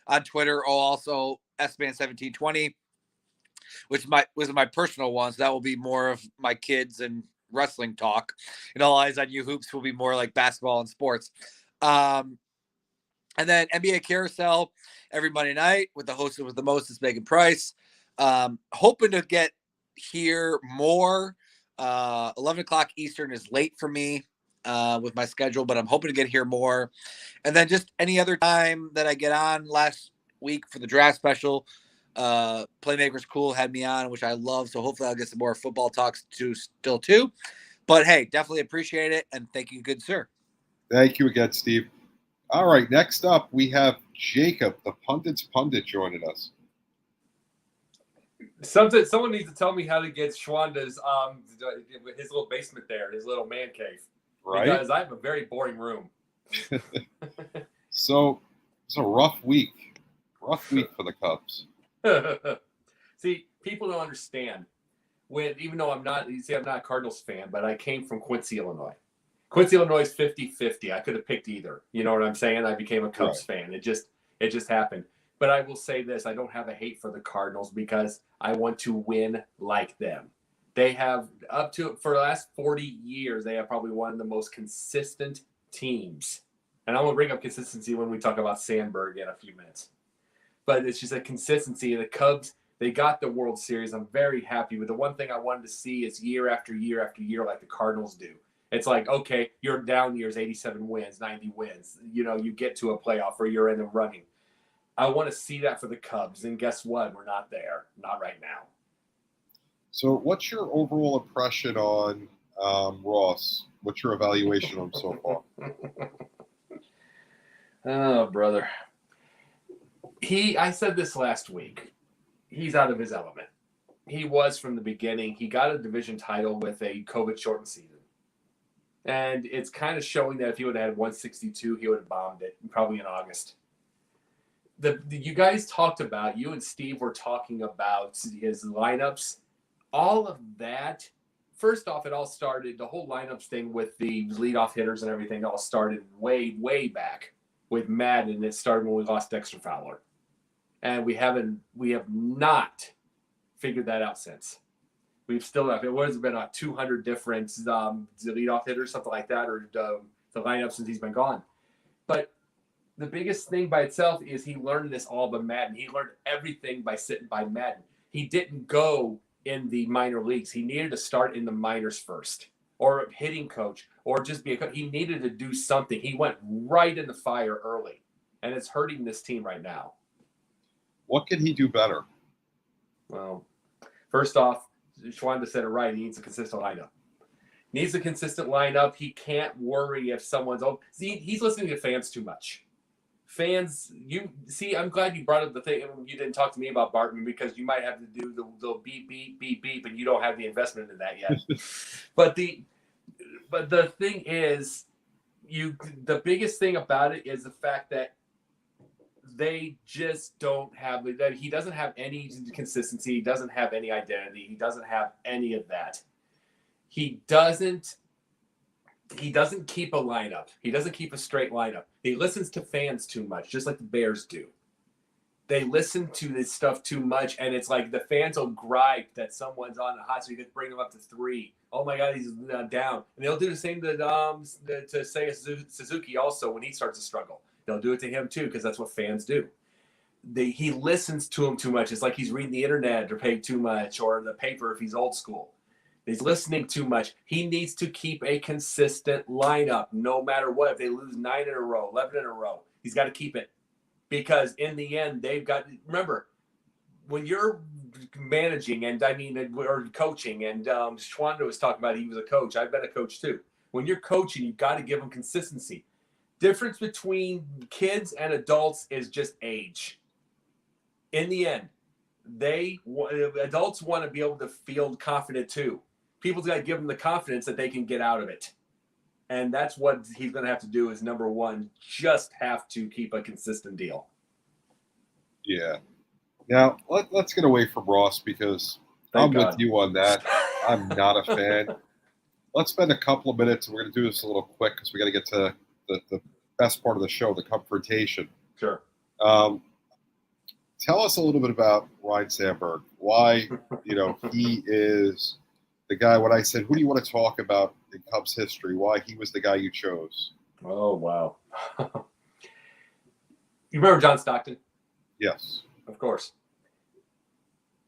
on Twitter, or also SBAN1720, which was my personal one. So that will be more of my kids and wrestling talk. And All Eyes on You Hoops will be more like basketball and sports. And then NBA Carousel every Monday night with the host with the most, Megan Price. Hoping to get here more. 11 o'clock Eastern is late for me with my schedule, but I'm hoping to get here more. And then just any other time that I get on. Last week for the draft special, Playmakers Cool had me on, which I love. So hopefully I'll get some more football talks too. But hey, definitely appreciate it. And thank you, good sir. Thank you again, Steve. All right, next up, we have Jacob, the pundit's pundit, joining us. Someone needs to tell me how to get Schwanda's his little basement there, his little man cave. Right. Because I have a very boring room. So it's a rough week. Rough week for the Cubs. See, people don't understand. Even though I'm not a Cardinals fan, but I came from Quincy, Illinois. Quincy, Illinois is 50-50. I could have picked either. You know what I'm saying? I became a Cubs fan. It just happened. But I will say this. I don't have a hate for the Cardinals because I want to win like them. They have for the last 40 years, they have probably one of the most consistent teams. And I'm going to bring up consistency when we talk about Sandberg in a few minutes. But it's just a consistency. The Cubs, they got the World Series. I'm very happy with it. The one thing I wanted to see is year after year after year like the Cardinals do. It's like, okay, your down years, 87 wins, 90 wins. You get to a playoff or you're in the running. I want to see that for the Cubs. And guess what? We're not there. Not right now. So what's your overall impression on Ross? What's your evaluation of him so far? Oh, brother. I said this last week. He's out of his element. He was from the beginning. He got a division title with a COVID-shortened season. And it's kind of showing that if he would have had 162, he would have bombed it, probably in August. You guys talked about, you and Steve were talking about his lineups. All of that, first off, it all started, the whole lineups thing with the leadoff hitters and everything all started way, way back with Madden. It started when we lost Dexter Fowler. And we have not figured that out since. We've still have, it was been 200 different leadoff hitters, something like that, or the lineup since he's been gone. But the biggest thing by itself is he learned this all by Madden. He learned everything by sitting by Madden. He didn't go in the minor leagues. He needed to start in the minors first, or a hitting coach, or just be a coach. He needed to do something. He went right in the fire early. and it's hurting this team right now. What can he do better? Well, first off, Schwanda said it right. He needs a consistent lineup. He can't worry if someone's open. See, he's listening to fans too much. Fans, I'm glad you brought up the thing. You didn't talk to me about Bartman because you might have to do the beep, beep, beep, beep, and you don't have the investment in that yet. But the thing is, the biggest thing about it is the fact that they just don't have that. He doesn't have any consistency. He doesn't have any identity. He doesn't have any of that. He doesn't keep a lineup. He doesn't keep a straight lineup. He listens to fans too much, just like the Bears do. They listen to this stuff too much, and it's like the fans will gripe that someone's on the hot, so you could bring him up to 3. Oh my God, he's down. And they'll do the same to Seiya Suzuki also when he starts to struggle. They'll do it to him too because that's what fans do. He listens to him too much. It's like he's reading the internet or paying too much, or the paper if he's old school. He's listening too much. He needs to keep a consistent lineup no matter what. If they lose 9 in a row, 11 in a row, he's got to keep it. Because in the end, remember, when you're managing or coaching, and Schwanda was talking about he was a coach. I've been a coach too. When you're coaching, you've got to give them consistency. Difference between kids and adults is just age. In the end, adults want to be able to feel confident too. People's got to give them the confidence that they can get out of it. And that's what he's going to have to do is, number one, just have to keep a consistent deal. Yeah. Now, let's get away from Ross because I'm with you on that. I'm not a fan. Let's spend a couple of minutes, and we're going to do this a little quick because we got to get to the best part of the show, the confrontation. Sure. Tell us a little bit about Ryne Sandberg. Why, he is the guy. When I said, who do you want to talk about in Cubs history? Why he was the guy you chose? Oh, wow. You remember John Stockton? Yes. Of course.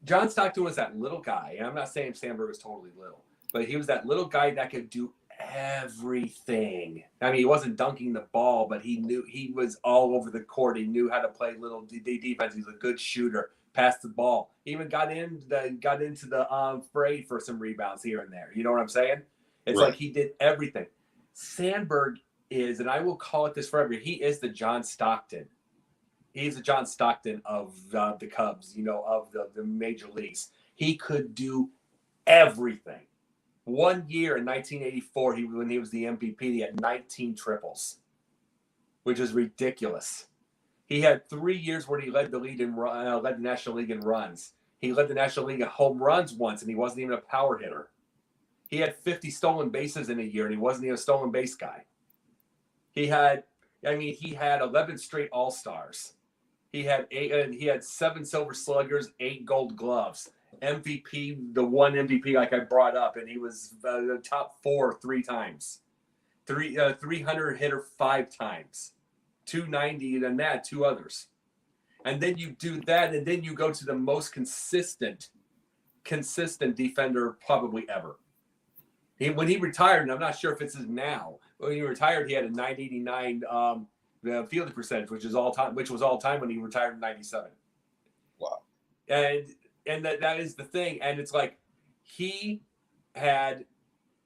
John Stockton was that little guy, and I'm not saying Sandberg was totally little, but he was that little guy that could do everything. I mean, he wasn't dunking the ball, but he was all over the court. He knew how to play little defense. He was a good shooter, passed the ball. Even got into the fray for some rebounds here and there. You know what I'm saying? It's right. Like he did everything. Sandberg is, and I will call it this forever, he is the John Stockton. He's the John Stockton of the Cubs, of the major leagues. He could do everything. One year in 1984, when he was the MVP, he had 19 triples, which is ridiculous. He had 3 years where he led the National League in runs. He led the National League in home runs once, and he wasn't even a power hitter. He had 50 stolen bases in a year, and he wasn't even a stolen base guy. He had 11 straight All-Stars. He had 7 Silver Sluggers, 8 Gold Gloves. MVP, the one MVP like I brought up, and he was the top 4 3 times. 300 hitter 5 times. 290 and that 2 others. And then you do that, and then you go to the most consistent defender probably ever. When he retired, and I'm not sure if it's his now. When he retired, he had a 989 fielding percentage, which was all time when he retired in 97. Wow. And that is the thing. And it's like he had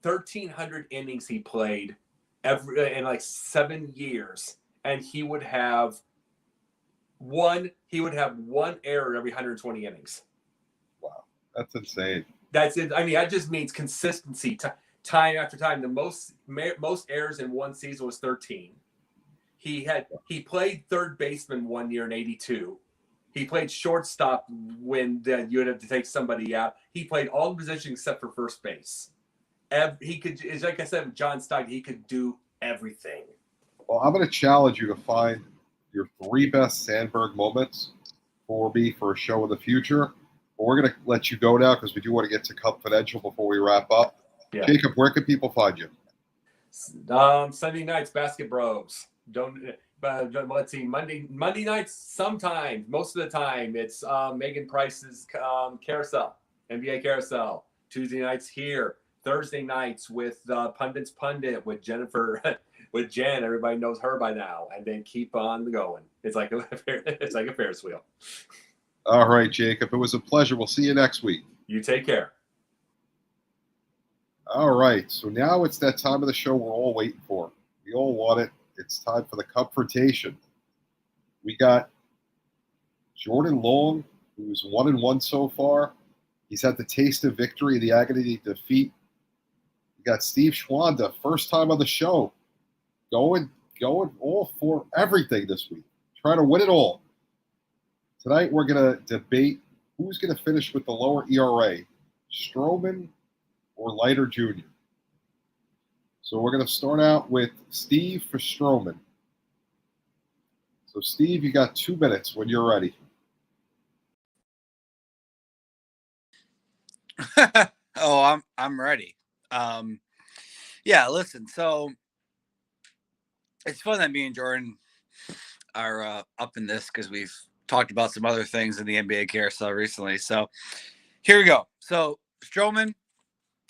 1,300 innings he played in like 7 years, and he would have one error every 120 innings. Wow, that's insane. That's it. I mean, that just means consistency. Time after time, the most errors in one season was 13. He played third baseman one year in 82. He played shortstop when you would have to take somebody out. He played all the positions except for first base. He could, like I said, John Stockton, he could do everything. Well, I'm going to challenge you to find your 3 best Sandberg moments for me for a show in the future. But we're going to let you go now because we do want to get to Cubfidential before we wrap up. Yeah. Jacob, where can people find you? Sunday nights, Basket Bros. Let's see, Monday nights sometimes, most of the time, it's Megan Price's Carousel, NBA Carousel. Tuesday nights here. Thursday nights with Pundit's Pundit with Jennifer, with Jen. Everybody knows her by now, and then keep on going. It's like a Ferris wheel. All right, Jacob. It was a pleasure. We'll see you next week. You take care. All right. So now it's that time of the show we're all waiting for. We all want it. It's time for the Cubfidential. We got Jordan Long, who's 1-1 so far. He's had the taste of victory, the agony of defeat. We got Steve Schwanda, first time on the show, going all for everything this week, trying to win it all. Tonight we're going to debate who's going to finish with the lower ERA, Stroman or Leiter Jr. So we're going to start out with Steve for Stroman. So Steve, you got 2 minutes when you're ready. Oh, I'm ready. Yeah, listen. So it's fun that me and Jordan are up in this because we've talked about some other things in the NBA carousel recently. So here we go. So Stroman,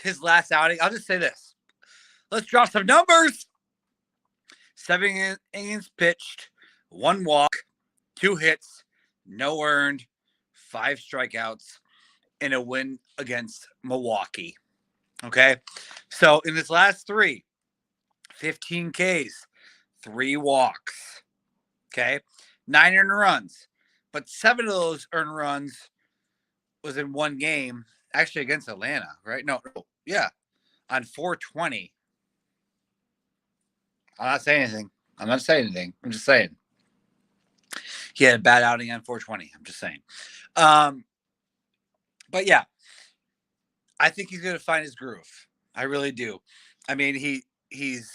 his last outing. I'll just say this. Let's drop some numbers. 7 innings pitched, 1 walk, 2 hits, no earned, 5 strikeouts, and a win against Milwaukee. Okay. So in his last 3, 15 Ks, 3 walks. Okay. 9 earned runs. But 7 of those earned runs was in 1 game, actually against Atlanta, right? No, yeah. On 420. I'm not saying anything. I'm just saying. He had a bad outing on 420. I'm just saying. But yeah, I think he's going to find his groove. I really do. I mean, he's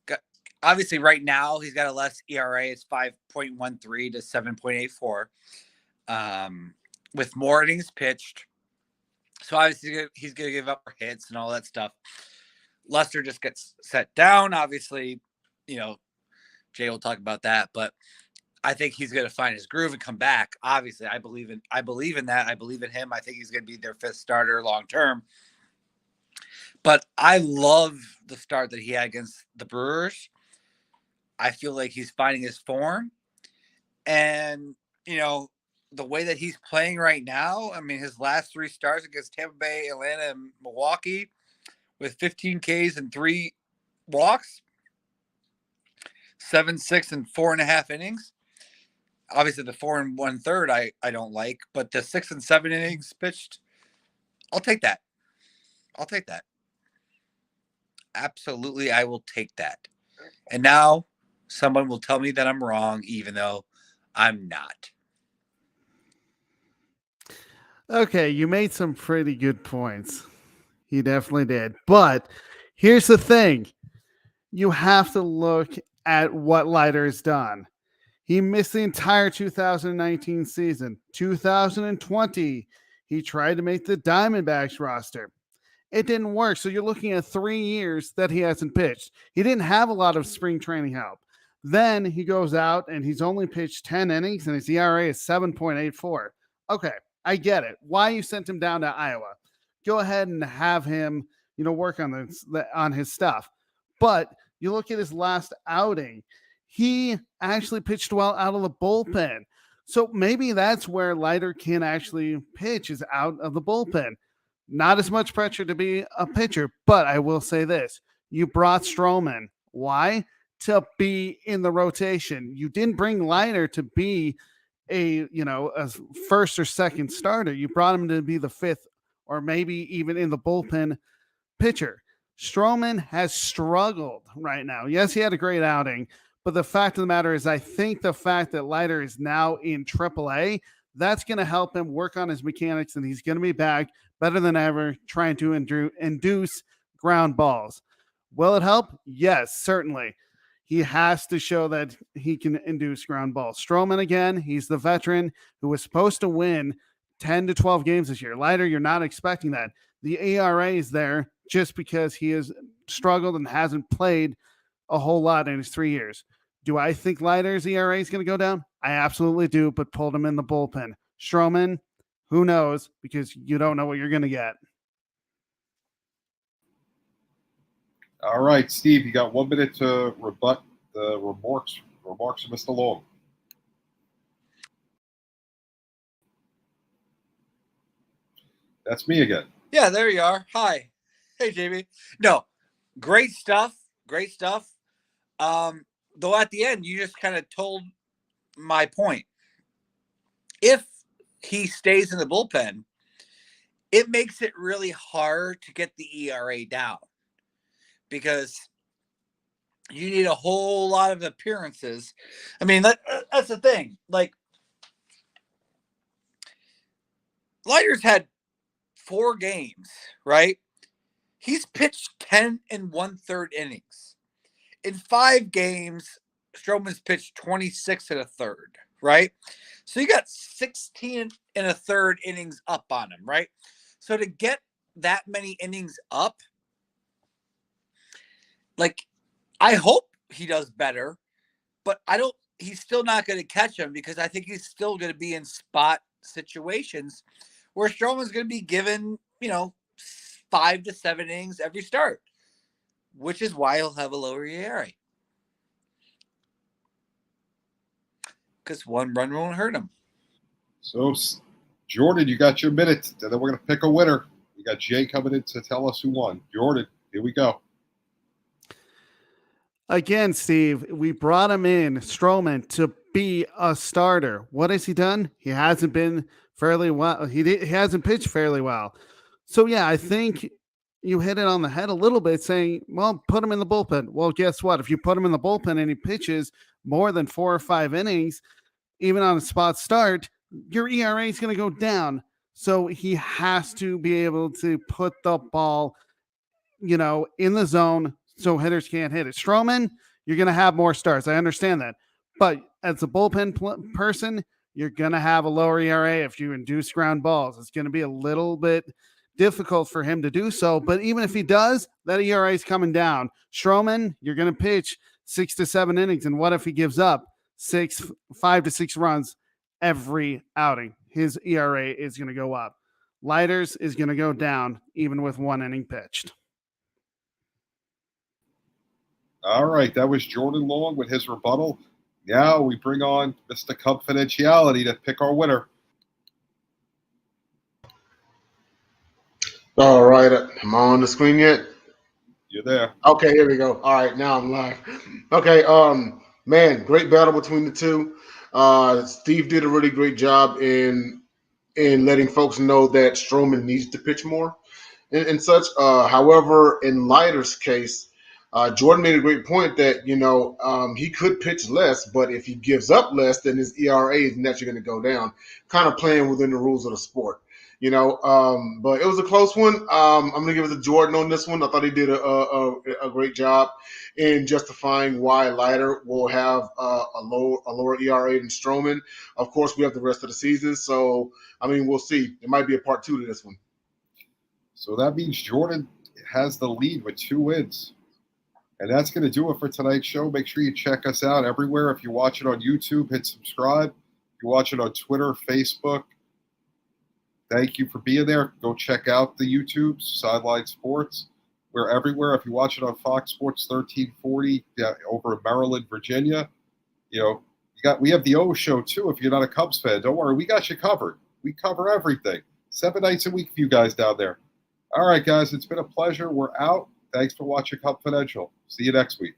got, obviously right now he's got a less ERA. It's 5.13 to 7.84. With more innings pitched. So obviously he's going to give up hits and all that stuff. Lester just gets set down. Obviously, Jay will talk about that, but I think he's going to find his groove and come back. Obviously, I believe in that. I believe in him. I think he's going to be their 5th starter long term. But I love the start that he had against the Brewers. I feel like he's finding his form. And, the way that he's playing right now, I mean, his last 3 starts against Tampa Bay, Atlanta, and Milwaukee with 15 Ks and 3 walks, 7, 6, and 4.5 innings. Obviously, the 4 1/3 I don't like, but the 6 and 7 innings pitched, I'll take that. Absolutely, I will take that. And now someone will tell me that I'm wrong, even though I'm not. Okay, you made some pretty good points. You definitely did. But here's the thing. You have to look at what Leiter's done. He missed the entire 2019 season. 2020, he tried to make the Diamondbacks roster. It didn't work. So you're looking at 3 years that he hasn't pitched. He didn't have a lot of spring training help. Then he goes out and he's only pitched 10 innings and his ERA is 7.84. Okay, I get it. Why you sent him down to Iowa? Go ahead and have him, work on his stuff. But you look at his last outing, he actually pitched well out of the bullpen. So maybe that's where Leiter can actually pitch, is out of the bullpen. Not as much pressure to be a pitcher, but I will say this. You brought Stroman. Why? To be in the rotation. You didn't bring Leiter to be a first or second starter. You brought him to be the 5th or maybe even in the bullpen pitcher. Stroman has struggled right now. Yes, he had a great outing, but the fact of the matter is I think the fact that Leiter is now in AAA, that's going to help him work on his mechanics, and he's going to be back better than ever trying to induce ground balls. Will it help? Yes, certainly. He has to show that he can induce ground balls. Stroman, again, he's the veteran who was supposed to win 10 to 12 games this year. Leiter, you're not expecting that. The ERA is there just because he has struggled and hasn't played a whole lot in his 3 years. Do I think Leiter's ERA is going to go down? I absolutely do, but pulled him in the bullpen. Stroman, who knows, because you don't know what you're going to get. All right, Steve, you got 1 minute to rebut the remarks of Mr. Long. That's me again. Yeah, there you are. Hi. Hey, JB. No, great stuff. Great stuff. Though at the end, you just kind of told my point. If he stays in the bullpen, it makes it really hard to get the ERA down because you need a whole lot of appearances. I mean, that's the thing. Like, Leiter's had 4 games, right? He's pitched 10 1/3 innings. In 5 games, Stroman's pitched 26 1/3, right? So you got 16 1/3 innings up on him, right? So to get that many innings up, like, I hope he does better, but he's still not going to catch him because I think he's still going to be in spot situations where Stroman's going to be given, 5 to 7 innings every start, which is why he'll have a lower ERA. Because 1 run won't hurt him. So, Jordan, you got your minute, and then we're going to pick a winner. We got Jay coming in to tell us who won. Jordan, here we go. Again, Steve, we brought him in, Stroman, to be a starter. What has he done? He hasn't been fairly well. He hasn't pitched fairly well. So, yeah, I think you hit it on the head a little bit saying, well, put him in the bullpen. Well, guess what? If you put him in the bullpen and he pitches more than 4 or 5 innings, even on a spot start, your ERA is going to go down. So he has to be able to put the ball, in the zone so hitters can't hit it. Stroman, you're going to have more starts. I understand that. But as a bullpen person, you're going to have a lower ERA if you induce ground balls. It's going to be a little bit difficult for him to do so. But even if he does, that ERA is coming down. Stroman, you're going to pitch 6 to 7 innings. And what if he gives up 5 to 6 runs every outing? His ERA is going to go up. Leiter's is going to go down even with 1 inning pitched. All right, that was Jordan Long with his rebuttal. Now we bring on Mr. Cubfidentiality to pick our winner. All right, am I on the screen yet? You're there. Okay, here we go. All right, now I'm live. Okay, man, great battle between the two. Steve did a really great job in letting folks know that Stroman needs to pitch more and such. However, in Leiter's case, Jordan made a great point that he could pitch less, but if he gives up less, then his ERA is naturally going to go down. Kind of playing within the rules of the sport. But it was a close one. I'm going to give it to Jordan on this one. I thought he did a great job in justifying why Leiter will have a lower ERA than Stroman. Of course, we have the rest of the season, so we'll see. It might be a part 2 to this one. So that means Jordan has the lead with 2 wins. And that's going to do it for tonight's show. Make sure you check us out everywhere. If you watch it on YouTube, hit subscribe. If you watch it on Twitter, Facebook, thank you for being there. Go check out the YouTube, Sideline Sports. We're everywhere. If you watch it on Fox Sports 1340 over in Maryland, Virginia, we have the O Show too. If you're not a Cubs fan, don't worry. We got you covered. We cover everything. 7 nights a week for you guys down there. All right, guys, it's been a pleasure. We're out. Thanks for watching Cubfidential. See you next week.